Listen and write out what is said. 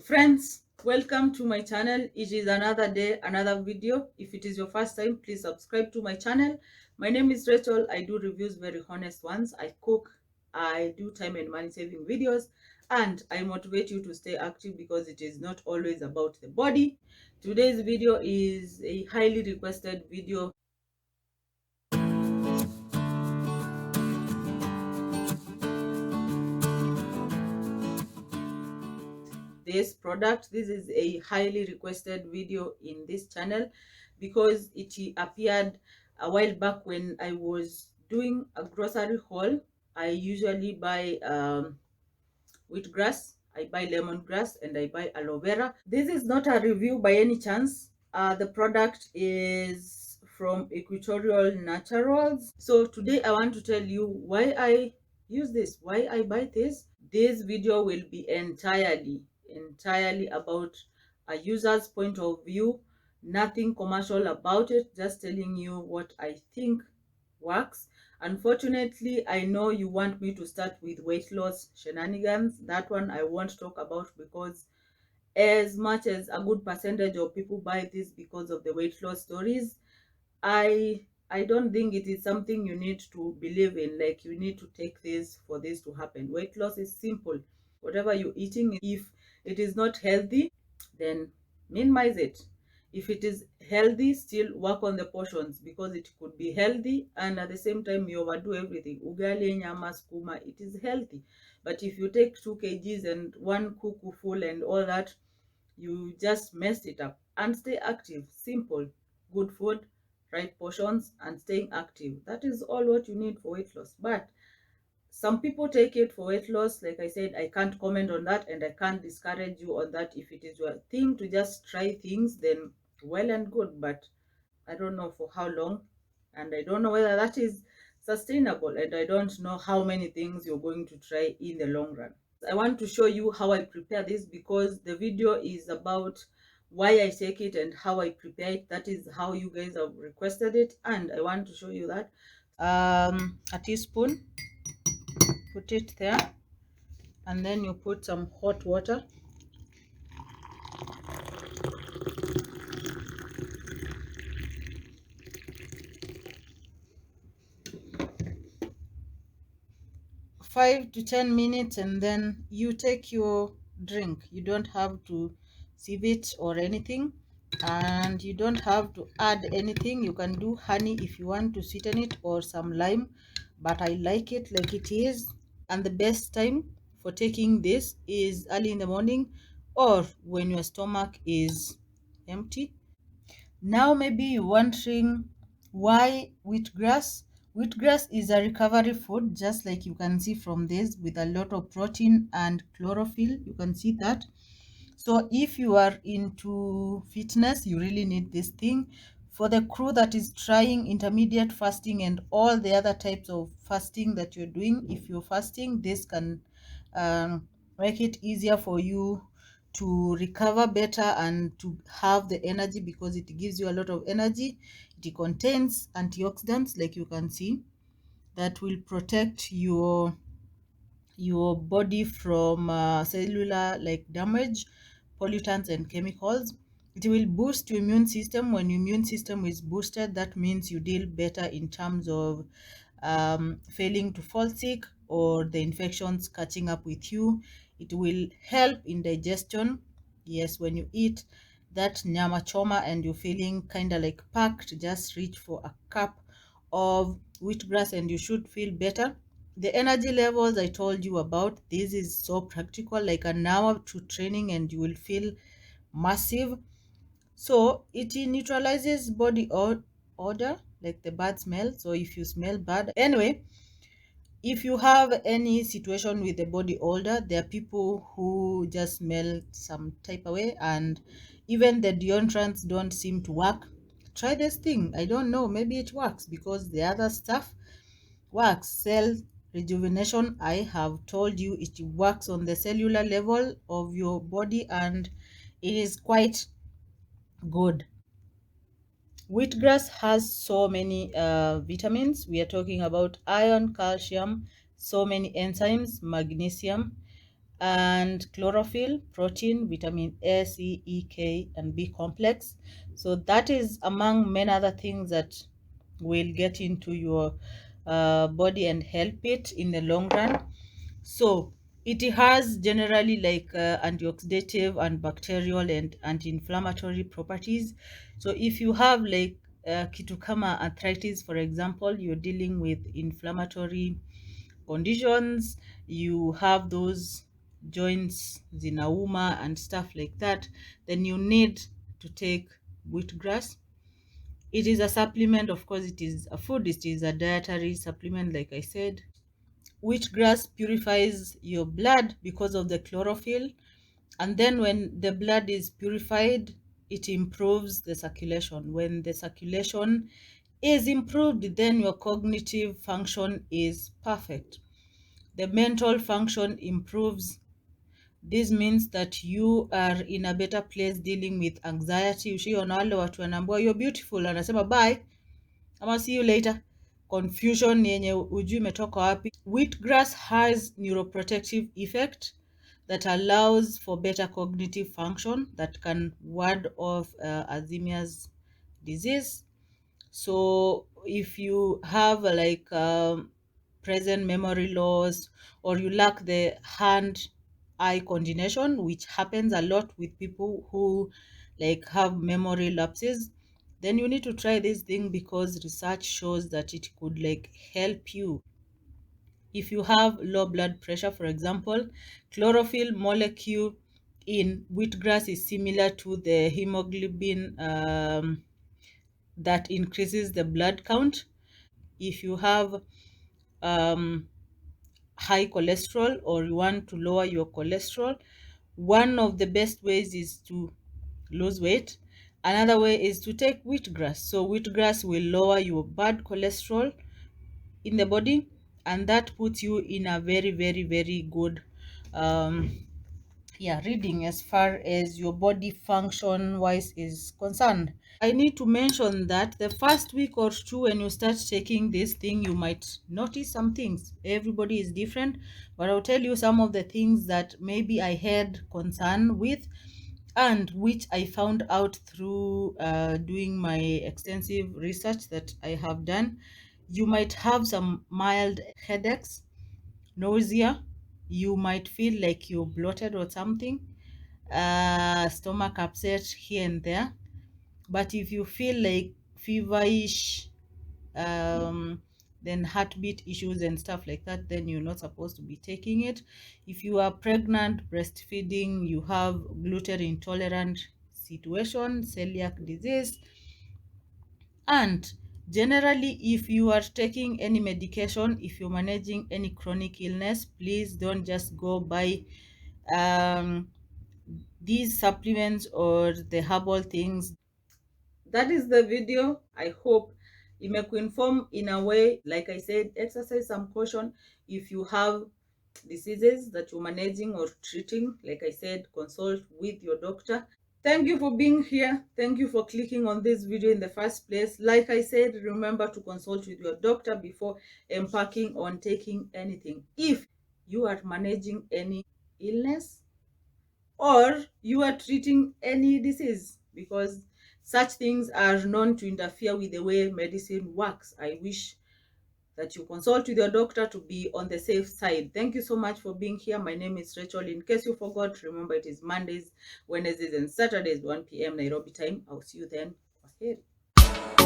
Friends, welcome to my channel. It is another day, another video. If it is your first time, please subscribe to my channel. My name is Rachel. I do reviews, very honest ones. I cook, I do time and money saving videos, and I motivate you to stay active because it is not always about the body. Today's video is a highly requested video. This is a highly requested video in this channel because it appeared a while back when I was doing a grocery haul. I usually buy wheatgrass, I buy lemongrass, and I buy aloe vera. This is not a review by any chance. The product is from Equatorial Naturals. So today I want to tell you why I use this, why I buy this. This video will be entirely about a user's point of view, nothing commercial about it, just telling you what I think works. Unfortunately, I know you want me to start with weight loss shenanigans. That one I won't talk about because as much as a good percentage of people buy this because of the weight loss stories, I don't think it is something you need to believe in, like you need to take this for this to happen. Weight loss is simple. Whatever you're eating, if it is not healthy, then minimize it. If it is healthy, still work on the portions because it could be healthy and at the same time you overdo everything. Ugali, nyama, skuma, it is healthy. But if you take 2 kgs and one kuku full and all that, you just messed it up. And stay active. Simple. Good food, right portions, and staying active. That is all what you need for weight loss. But some people take it for weight loss. Like I said, I can't comment on that and I can't discourage you on that. If it is your thing to just try things, then well and good. But I don't know for how long, and I don't know whether that is sustainable, and I don't know how many things you're going to try in the long run. I want to show you how I prepare this because the video is about why I take it and how I prepare it. That is how you guys have requested it, and I want to show you that. A teaspoon, put it there, and then you put some hot water. Five to 10 minutes, and then you take your drink. You don't have to sieve it or anything, and you don't have to add anything. You can do honey if you want to sweeten it or some lime, but I like it like it is. And the best time for taking this is early in the morning or when your stomach is empty. Now maybe you're wondering why wheatgrass. Wheatgrass is a recovery food, just like you can see from this, with a lot of protein and chlorophyll. You can see that. So if you are into fitness, you really need this thing. For the crew that is trying intermediate fasting and all the other types of fasting that you're doing, if you're fasting, this can make it easier for you to recover better and to have the energy because it gives you a lot of energy. It contains antioxidants, like you can see, that will protect your body from cellular like damage, pollutants and chemicals. It will boost your immune system. When your immune system is boosted, that means you deal better in terms of failing to fall sick or the infections catching up with you. It will help in digestion. Yes, when you eat that nyama choma and you're feeling kind of like packed, just reach for a cup of wheatgrass and you should feel better. The energy levels I told you about, this is so practical, like an hour to training and you will feel massive. So it neutralizes body odor, like the bad smell. So if you smell bad, anyway, if you have any situation with the body odor, there are people who just smell some type of way and even the deodorants don't seem to work. Try this thing. I don't know, maybe it works because the other stuff works. Cell rejuvenation, I have told you, it works on the cellular level of your body and it is quite good. Wheatgrass has so many vitamins. We are talking about iron, calcium, so many enzymes, magnesium, and chlorophyll, protein, vitamin A, C, E, K, and B complex. So that is among many other things that will get into your body and help it in the long run. So it has generally like antioxidative and bacterial and anti-inflammatory properties. So if you have like kitu kama arthritis, for example, you're dealing with inflammatory conditions, you have those joints zinauma and stuff like that, then you need to take wheatgrass. It is a supplement, of course. It is a food, it is a dietary supplement, like I said. Wheatgrass purifies your blood because of the chlorophyll, and then when the blood is purified, it improves the circulation. When the circulation is improved, then your cognitive function is perfect. The mental function improves. This means that you are in a better place dealing with anxiety. Ushiona wale watu wanaambiwa you're beautiful, anasema bye ama see you later. Confusion yenye ujui imetoka wapi. Wheatgrass has neuroprotective effect that allows for better cognitive function that can ward off Alzheimer's disease. So if you have like present memory loss, or you lack the hand-eye coordination, which happens a lot with people who like have memory lapses, then you need to try this thing because research shows that it could like help you. If you have low blood pressure, for example, chlorophyll molecule in wheatgrass is similar to the hemoglobin that increases the blood count. If you have high cholesterol, or you want to lower your cholesterol, one of the best ways is to lose weight. Another way is to take wheatgrass. So wheatgrass will lower your bad cholesterol in the body, and that puts you in a very, very, very good reading as far as your body function wise is concerned. I need to mention that the first week or two when you start taking this thing, you might notice some things. Everybody is different, but I'll tell you some of the things that maybe I had concern with, and which I found out through doing my extensive research that I have done. You might have some mild headaches, nausea, you might feel like you're bloated or something, stomach upset here and there. But if you feel like feverish, then heartbeat issues and stuff like that, then you're not supposed to be taking it. If you are pregnant, breastfeeding, you have gluten intolerant situation, celiac disease, and generally, if you are taking any medication, if you're managing any chronic illness, please don't just go buy these supplements or the herbal things. That is the video. I hope imekuinform in a way. Like I said, exercise some caution. If you have diseases that you're managing or treating, like I said, consult with your doctor. Thank you for being here. Thank you for clicking on this video in the first place. Like I said, remember to consult with your doctor before embarking on taking anything. If you are managing any illness or you are treating any disease, because such things are known to interfere with the way medicine works. I wish that you consult with your doctor to be on the safe side. Thank you so much for being here. My name is Rachel. In case you forgot, remember it is Mondays, Wednesdays, and Saturdays, 1 p.m. Nairobi time. I'll see you then. Kwaheri.